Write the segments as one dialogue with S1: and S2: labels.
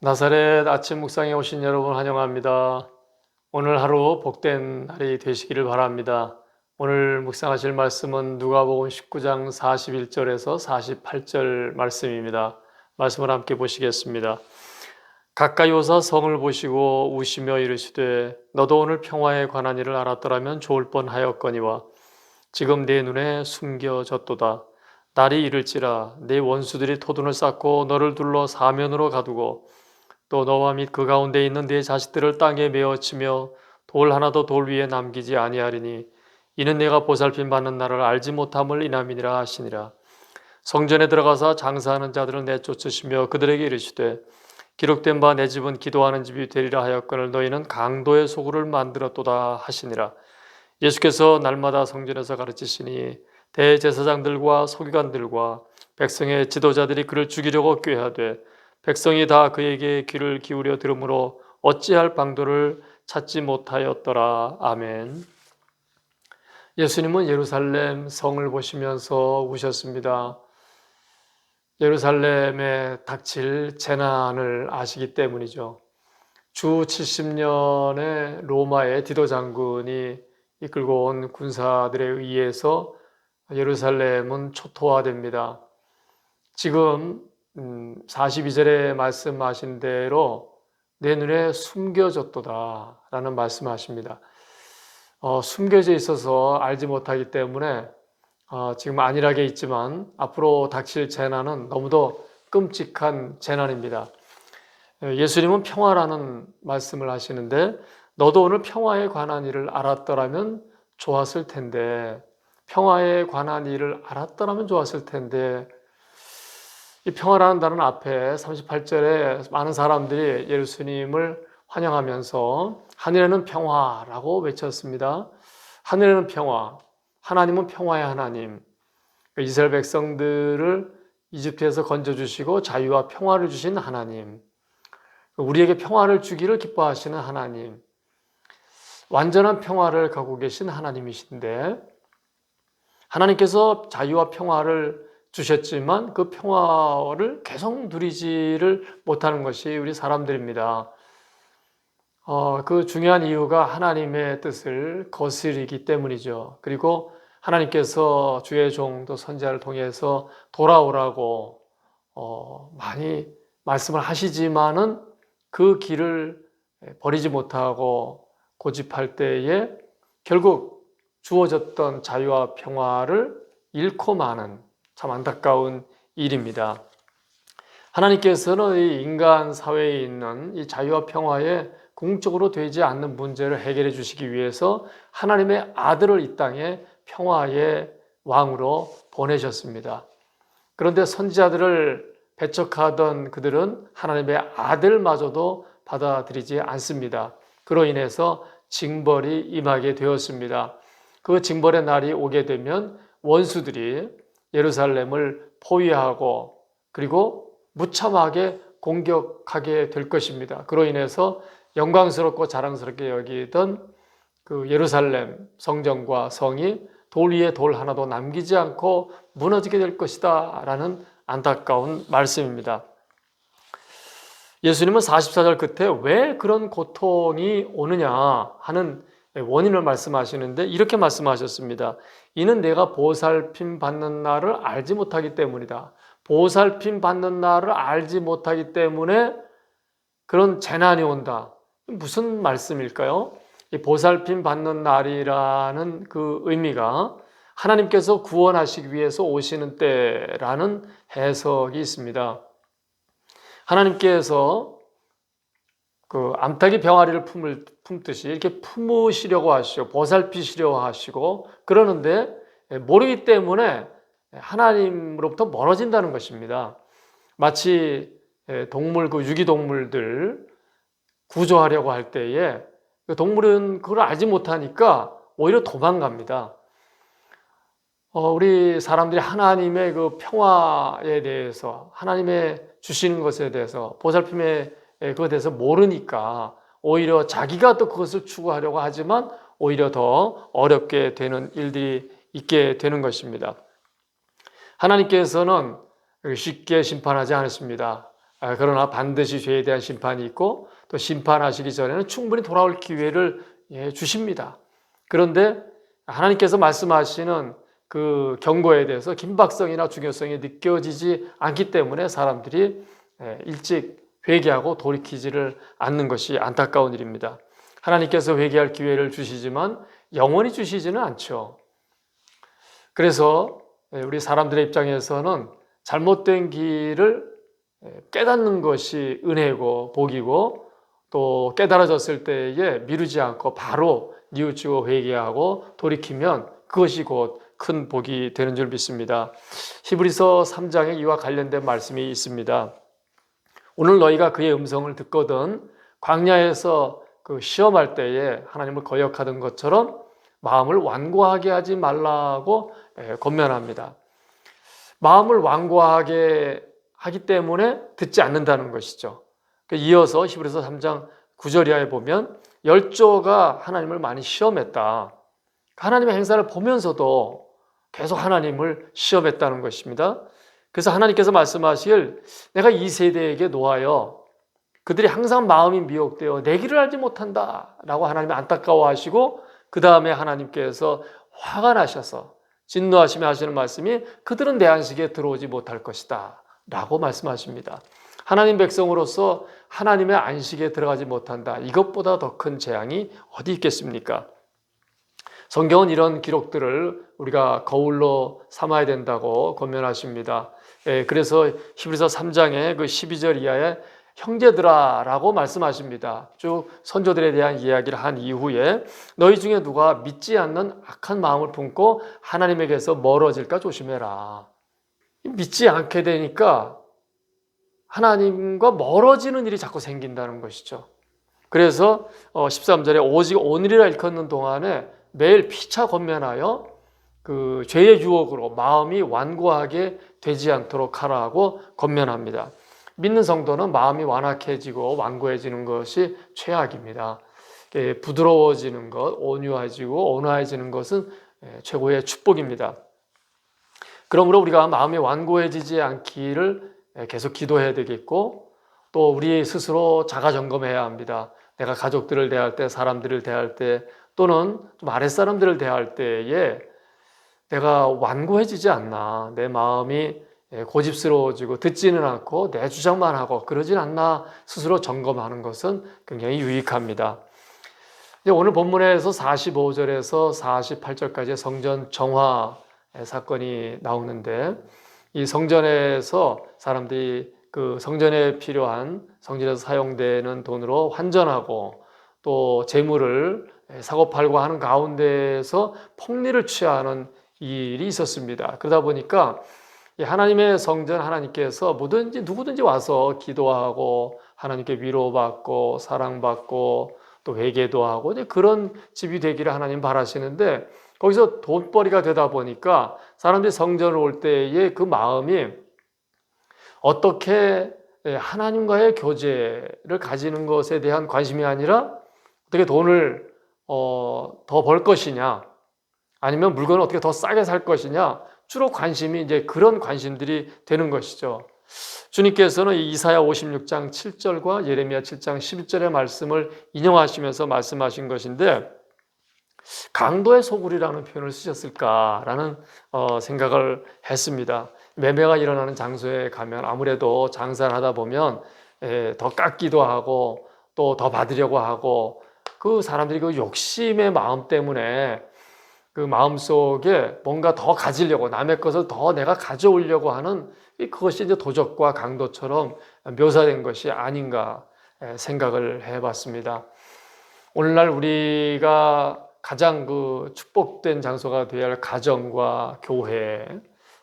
S1: 나사렛 아침 묵상에 오신 여러분 환영합니다. 오늘 하루 복된 날이 되시기를 바랍니다. 오늘 묵상하실 말씀은 누가복음 19장 41절에서 48절 말씀입니다. 말씀을 함께 보시겠습니다. 가까이 오사 성을 보시고 우시며 이르시되 너도 오늘 평화에 관한 일을 알았더라면 좋을 뻔하였거니와 지금 내 눈에 숨겨졌도다. 날이 이를지라 내 원수들이 토둔을 쌓고 너를 둘러 사면으로 가두고 또 너와 및 그 가운데 있는 네 자식들을 땅에 메어치며 돌 하나도 돌 위에 남기지 아니하리니 이는 내가 보살핌 받는 날을 알지 못함을 인함이니라 하시니라. 성전에 들어가서 장사하는 자들을 내쫓으시며 그들에게 이르시되 기록된 바 내 집은 기도하는 집이 되리라 하였거늘 너희는 강도의 소굴을 만들었도다 하시니라. 예수께서 날마다 성전에서 가르치시니 대제사장들과 서기관들과 백성의 지도자들이 그를 죽이려고 꾀하되 백성이 다 그에게 귀를 기울여 들으므로 어찌할 방도를 찾지 못하였더라. 아멘. 예수님은 예루살렘 성을 보시면서 우셨습니다. 예루살렘에 닥칠 재난을 아시기 때문이죠. 주 70년의 로마의 디도 장군이 이끌고 온 군사들에 의해서 예루살렘은 초토화됩니다. 지금 42절에 말씀하신 대로 내 눈에 숨겨졌도다 라는 말씀하십니다. 숨겨져 있어서 알지 못하기 때문에 지금 안일하게 있지만 앞으로 닥칠 재난은 너무도 끔찍한 재난입니다. 예수님은 평화라는 말씀을 하시는데 너도 오늘 평화에 관한 일을 알았더라면 좋았을 텐데 평화에 관한 일을 알았더라면 좋았을 텐데 이 평화라는 단어 앞에 38절에 많은 사람들이 예수님을 환영하면서 하늘에는 평화라고 외쳤습니다. 하늘에는 평화, 하나님은 평화의 하나님. 이스라엘 백성들을 이집트에서 건져주시고 자유와 평화를 주신 하나님. 우리에게 평화를 주기를 기뻐하시는 하나님. 완전한 평화를 갖고 계신 하나님이신데 하나님께서 자유와 평화를 주셨지만 그 평화를 계속 누리지를 못하는 것이 우리 사람들입니다. 그 중요한 이유가 하나님의 뜻을 거스르기 때문이죠. 그리고 하나님께서 주의 종도 선지자를 통해서 돌아오라고 많이 말씀을 하시지만은 그 길을 버리지 못하고 고집할 때에 결국 주어졌던 자유와 평화를 잃고 마는 참 안타까운 일입니다. 하나님께서는 이 인간 사회에 있는 이 자유와 평화에 궁극적으로 되지 않는 문제를 해결해 주시기 위해서 하나님의 아들을 이 땅에 평화의 왕으로 보내셨습니다. 그런데 선지자들을 배척하던 그들은 하나님의 아들마저도 받아들이지 않습니다. 그로 인해서 징벌이 임하게 되었습니다. 그 징벌의 날이 오게 되면 원수들이 예루살렘을 포위하고 그리고 무참하게 공격하게 될 것입니다. 그로 인해서 영광스럽고 자랑스럽게 여기던 그 예루살렘 성전과 성이 돌 위에 돌 하나도 남기지 않고 무너지게 될 것이다 라는 안타까운 말씀입니다. 예수님은 44절 끝에 왜 그런 고통이 오느냐 하는 원인을 말씀하시는데 이렇게 말씀하셨습니다. 이는 내가 보살핌 받는 날을 알지 못하기 때문이다. 보살핌 받는 날을 알지 못하기 때문에 그런 재난이 온다. 무슨 말씀일까요? 이 보살핌 받는 날이라는 그 의미가 하나님께서 구원하시기 위해서 오시는 때라는 해석이 있습니다. 하나님께서 그 암탉이 병아리를 품듯이 이렇게 품으시려고 하시고 보살피시려고 하시고 그러는데 모르기 때문에 하나님으로부터 멀어진다는 것입니다. 마치 동물, 그 유기동물들 구조하려고 할 때에 그 동물은 그걸 알지 못하니까 오히려 도망갑니다. 우리 사람들이 하나님의 그 평화에 대해서 하나님의 주시는 것에 대해서 보살핌에 그것에 대해서 모르니까 오히려 자기가 또 그것을 추구하려고 하지만 오히려 더 어렵게 되는 일들이 있게 되는 것입니다. 하나님께서는 쉽게 심판하지 않으십니다. 그러나 반드시 죄에 대한 심판이 있고 또 심판하시기 전에는 충분히 돌아올 기회를 주십니다. 그런데 하나님께서 말씀하시는 그 경고에 대해서 긴박성이나 중요성이 느껴지지 않기 때문에 사람들이 일찍 회개하고 돌이키지를 않는 것이 안타까운 일입니다. 하나님께서 회개할 기회를 주시지만 영원히 주시지는 않죠. 그래서 우리 사람들의 입장에서는 잘못된 길을 깨닫는 것이 은혜고 복이고 또 깨달아졌을 때에 미루지 않고 바로 뉘우치고 회개하고 돌이키면 그것이 곧 큰 복이 되는 줄 믿습니다. 히브리서 3장에 이와 관련된 말씀이 있습니다. 오늘 너희가 그의 음성을 듣거든 광야에서 그 시험할 때에 하나님을 거역하던 것처럼 마음을 완고하게 하지 말라고 권면합니다. 마음을 완고하게 하기 때문에 듣지 않는다는 것이죠. 이어서 히브리서 3장 9절 이하에 보면 열조가 하나님을 많이 시험했다. 하나님의 행사를 보면서도 계속 하나님을 시험했다는 것입니다. 그래서 하나님께서 말씀하시길 내가 이 세대에게 노하여 그들이 항상 마음이 미혹되어 내 길을 알지 못한다 라고 하나님이 안타까워하시고 그 다음에 하나님께서 화가 나셔서 진노하시며 하시는 말씀이 그들은 내 안식에 들어오지 못할 것이다 라고 말씀하십니다. 하나님 백성으로서 하나님의 안식에 들어가지 못한다. 이것보다 더 큰 재앙이 어디 있겠습니까? 성경은 이런 기록들을 우리가 거울로 삼아야 된다고 권면하십니다. 그래서 히브리서 3장의 그 12절 이하에 형제들아 라고 말씀하십니다. 쭉 선조들에 대한 이야기를 한 이후에 너희 중에 누가 믿지 않는 악한 마음을 품고 하나님에게서 멀어질까 조심해라. 믿지 않게 되니까 하나님과 멀어지는 일이 자꾸 생긴다는 것이죠. 그래서 13절에 오직 오늘이라 일컫는 동안에 매일 피차 권면하여 그 죄의 유혹으로 마음이 완고하게 되지 않도록 하라고 권면합니다. 믿는 성도는 마음이 완악해지고 완고해지는 것이 최악입니다. 부드러워지는 것, 온유해지고 온화해지는 것은 최고의 축복입니다. 그러므로 우리가 마음이 완고해지지 않기를 계속 기도해야 되겠고 또 우리 스스로 자가 점검해야 합니다. 내가 가족들을 대할 때, 사람들을 대할 때 또는 좀 아랫사람들을 대할 때에 내가 완고해지지 않나, 내 마음이 고집스러워지고 듣지는 않고 내 주장만 하고 그러진 않나 스스로 점검하는 것은 굉장히 유익합니다. 오늘 본문에서 45절에서 48절까지 성전 정화 사건이 나오는데 이 성전에서 사람들이 그 성전에 필요한 성전에서 사용되는 돈으로 환전하고 또 재물을 사고팔고 하는 가운데에서 폭리를 취하는 일이 있었습니다. 그러다 보니까 하나님의 성전 하나님께서 뭐든지 누구든지 와서 기도하고 하나님께 위로받고 사랑받고 또 회개도 하고 그런 집이 되기를 하나님 바라시는데 거기서 돈벌이가 되다 보니까 사람들이 성전을 올 때의 그 마음이 어떻게 하나님과의 교제를 가지는 것에 대한 관심이 아니라 어떻게 돈을 더 벌 것이냐 아니면 물건을 어떻게 더 싸게 살 것이냐 주로 관심이 이제 그런 관심들이 되는 것이죠. 주님께서는 이사야 56장 7절과 예레미야 7장 11절의 말씀을 인용하시면서 말씀하신 것인데 강도의 소굴이라는 표현을 쓰셨을까라는 생각을 했습니다. 매매가 일어나는 장소에 가면 아무래도 장사를 하다 보면 더 깎기도 하고 또 더 받으려고 하고 그 사람들이 그 욕심의 마음 때문에 그 마음속에 뭔가 더 가지려고 남의 것을 더 내가 가져오려고 하는 그것이 이제 도적과 강도처럼 묘사된 것이 아닌가 생각을 해봤습니다. 오늘날 우리가 가장 그 축복된 장소가 되어야 할 가정과 교회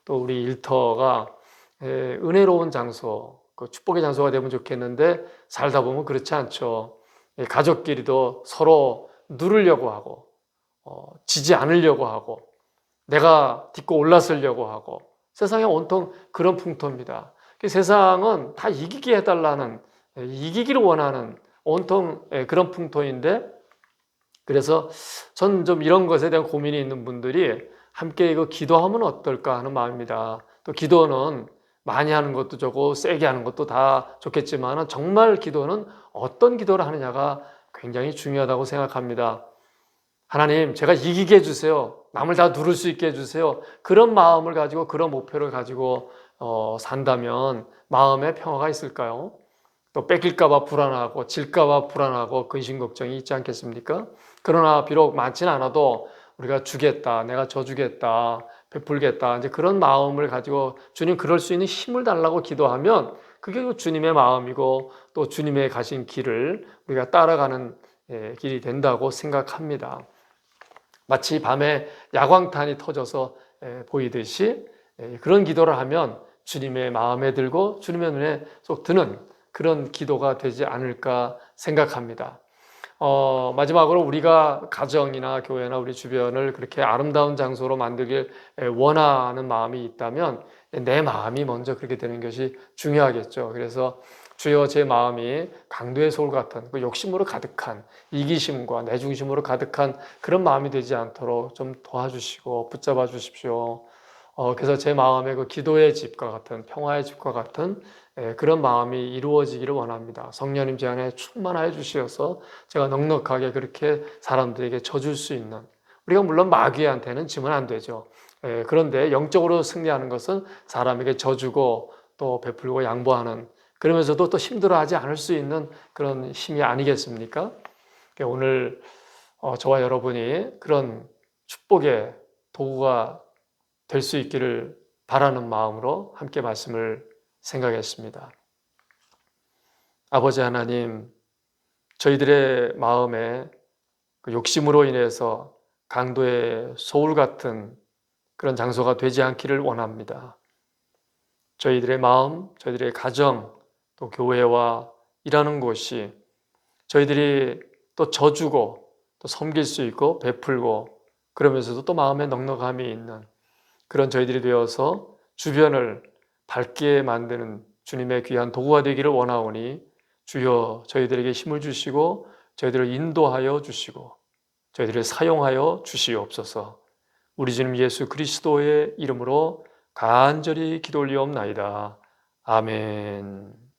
S1: 또 우리 일터가 은혜로운 장소, 그 축복의 장소가 되면 좋겠는데 살다 보면 그렇지 않죠. 가족끼리도 서로 누르려고 하고 지지 않으려고 하고 내가 딛고 올라서려고 하고 세상에 온통 그런 풍토입니다. 세상은 다 이기게 해달라는 이기기를 원하는 온통 그런 풍토인데 그래서 전 좀 이런 것에 대한 고민이 있는 분들이 함께 이거 기도하면 어떨까 하는 마음입니다. 또 기도는 많이 하는 것도 좋고 세게 하는 것도 다 좋겠지만 정말 기도는 어떤 기도를 하느냐가 굉장히 중요하다고 생각합니다. 하나님, 제가 이기게 해주세요. 남을 다 누를 수 있게 해주세요. 그런 마음을 가지고 그런 목표를 가지고 산다면 마음에 평화가 있을까요? 또 뺏길까 봐 불안하고 질까 봐 불안하고 근심 걱정이 있지 않겠습니까? 그러나 비록 많지는 않아도 우리가 주겠다, 내가 져주겠다, 베풀겠다, 이제 그런 마음을 가지고 주님 그럴 수 있는 힘을 달라고 기도하면 그게 주님의 마음이고 또 주님의 가신 길을 우리가 따라가는 길이 된다고 생각합니다. 마치 밤에 야광탄이 터져서 보이듯이 그런 기도를 하면 주님의 마음에 들고 주님의 눈에 쏙 드는 그런 기도가 되지 않을까 생각합니다. 마지막으로 우리가 가정이나 교회나 우리 주변을 그렇게 아름다운 장소로 만들길 원하는 마음이 있다면 내 마음이 먼저 그렇게 되는 것이 중요하겠죠. 그래서 주여 제 마음이 강도의 소울 같은 그 욕심으로 가득한 이기심과 내 중심으로 가득한 그런 마음이 되지 않도록 좀 도와주시고 붙잡아 주십시오. 그래서 제 마음에 그 기도의 집과 같은 평화의 집과 같은 그런 마음이 이루어지기를 원합니다. 성령님 제 안에 충만하여 주시어서 제가 넉넉하게 그렇게 사람들에게 져줄 수 있는, 우리가 물론 마귀한테는 지면 안 되죠. 그런데 영적으로 승리하는 것은 사람에게 져주고 또 베풀고 양보하는, 그러면서도 또 힘들어하지 않을 수 있는 그런 힘이 아니겠습니까? 오늘 저와 여러분이 그런 축복의 도구가 될 수 있기를 바라는 마음으로 함께 말씀을 생각했습니다. 아버지 하나님, 저희들의 마음에 그 욕심으로 인해서 강도의 소울 같은 그런 장소가 되지 않기를 원합니다. 저희들의 마음, 저희들의 가정, 또 교회와 일하는 곳이 저희들이 또 져주고 또 섬길 수 있고 베풀고 그러면서도 또 마음에 넉넉함이 있는 그런 저희들이 되어서 주변을 밝게 만드는 주님의 귀한 도구가 되기를 원하오니 주여 저희들에게 힘을 주시고 저희들을 인도하여 주시고 저희들을 사용하여 주시옵소서. 우리 주님 예수 그리스도의 이름으로 간절히 기도 올리옵나이다. 아멘.